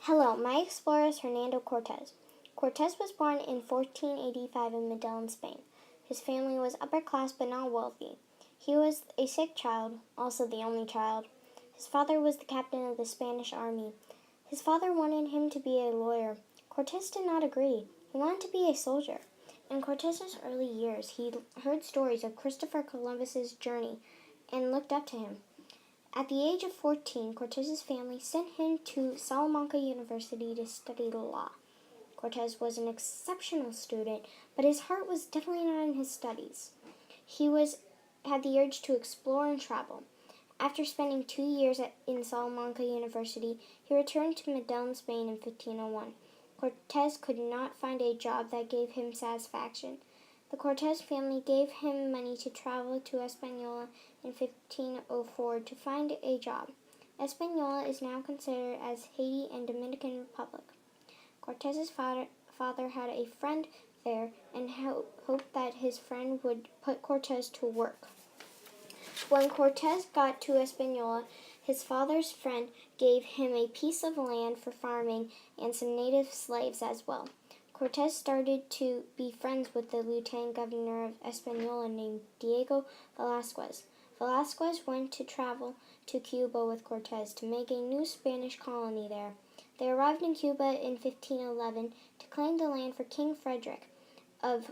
Hello, my explorer is Hernando Cortez. Cortez was born in 1485 in Medellin, Spain. His family was upper class but not wealthy. He was a sick child, also the only child. His father was the captain of the Spanish army. His father wanted him to be a lawyer. Cortez did not agree. He wanted to be a soldier. In Cortez's early years, he heard stories of Christopher Columbus's journey and looked up to him. At the age of 14, Cortez's family sent him to Salamanca University to study law. Cortez was an exceptional student, but his heart was definitely not in his studies. He had the urge to explore and travel. After spending 2 years in Salamanca University, he returned to Medellin, Spain in 1501. Cortez could not find a job that gave him satisfaction. The Cortez family gave him money to travel to Hispaniola in 1504 to find a job. Hispaniola is now considered as Haiti and Dominican Republic. Cortez's father had a friend there and hoped that his friend would put Cortez to work. When Cortez got to Hispaniola, his father's friend gave him a piece of land for farming and some native slaves as well. Cortez started to be friends with the lieutenant governor of Hispaniola named Diego Velázquez. Velázquez went to travel to Cuba with Cortez to make a new Spanish colony there. They arrived in Cuba in 1511 to claim the land for King Frederick of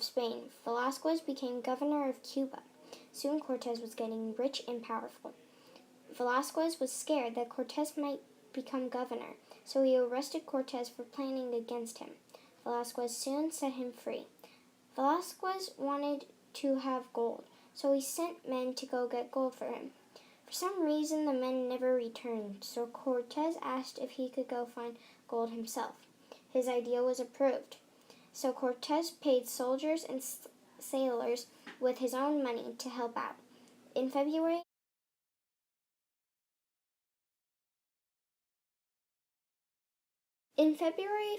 Spain. Velázquez became governor of Cuba. Soon Cortez was getting rich and powerful. Velázquez was scared that Cortez might become governor, so he arrested Cortez for planning against him. Velázquez soon set him free. Velázquez wanted to have gold, so he sent men to go get gold for him. For some reason, the men never returned, so Cortez asked if he could go find gold himself. His idea was approved. So Cortez paid soldiers and sailors with his own money to help out. In February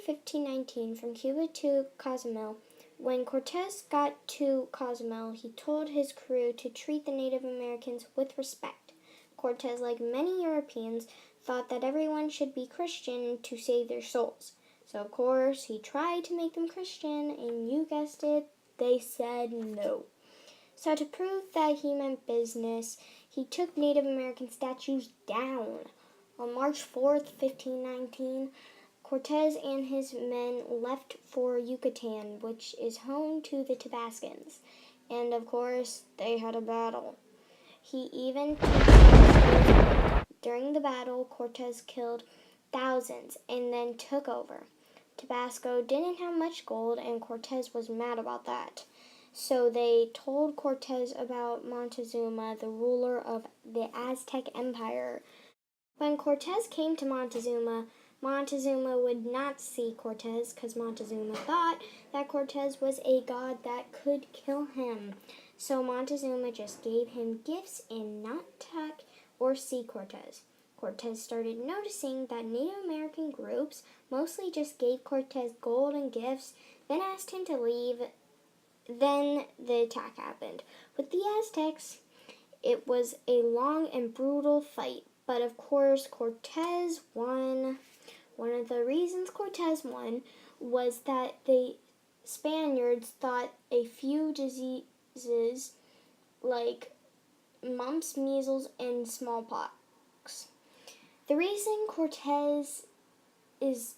1519, from Cuba to Cozumel, when Cortez got to Cozumel, he told his crew to treat the Native Americans with respect. Cortez, like many Europeans, thought that everyone should be Christian to save their souls. So, of course, he tried to make them Christian, and you guessed it, they said no. So, to prove that he meant business, he took Native American statues down. On March 4th, 1519, Cortez and his men left for Yucatan, which is home to the Tabascans. And, of course, they had a battle. He even took slaves. During the battle, Cortez killed thousands and then took over. Tabasco didn't have much gold, and Cortez was mad about that. So they told Cortez about Montezuma, the ruler of the Aztec Empire. When Cortez came to Montezuma, Montezuma would not see Cortez because Montezuma thought that Cortez was a god that could kill him. So Montezuma just gave him gifts and not talk or see Cortez. Cortez started noticing that Native American groups mostly just gave Cortez gold and gifts, then asked him to leave. Then the attack happened. With the Aztecs, it was a long and brutal fight, but of course Cortez won. One of the reasons Cortez won was that the Spaniards thought a few diseases like mumps, measles, and smallpox. The reason Cortez's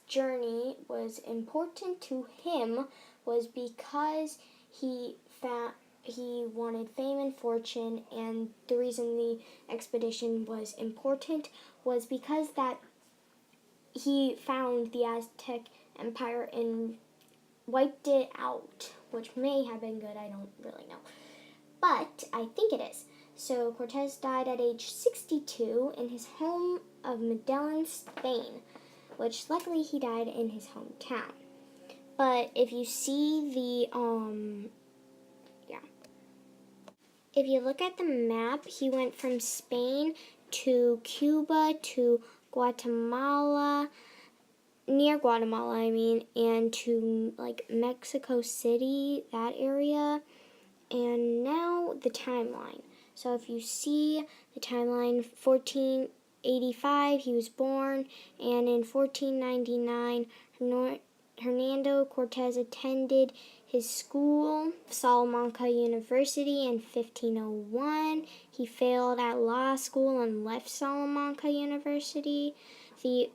journey was important to him was because he wanted fame and fortune, and the reason the expedition was important was because that he found the Aztec Empire and wiped it out, which may have been good, I don't really know. But I think it is. So Cortez died at age 62 in his home of Medellin, Spain, which luckily he died in his hometown. But if you see if you look at the map, he went from Spain to Cuba to Guatemala, near Guatemala, and to like Mexico City, that area. And now the timeline. So if you see the timeline, 1485 he was born, and in 1499 Hernando Cortez attended his school, Salamanca University, in 1501. He failed at law school and left Salamanca University. The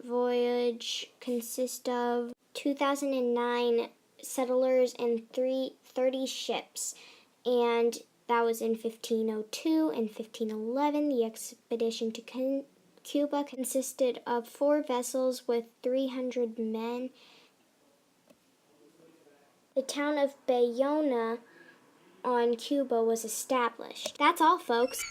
voyage consists of 2,009 settlers and 30 ships, and that was in 1502 and 1511. The expedition to Cuba consisted of 4 vessels with 300 men. The town of Bayona on Cuba was established. That's all, folks.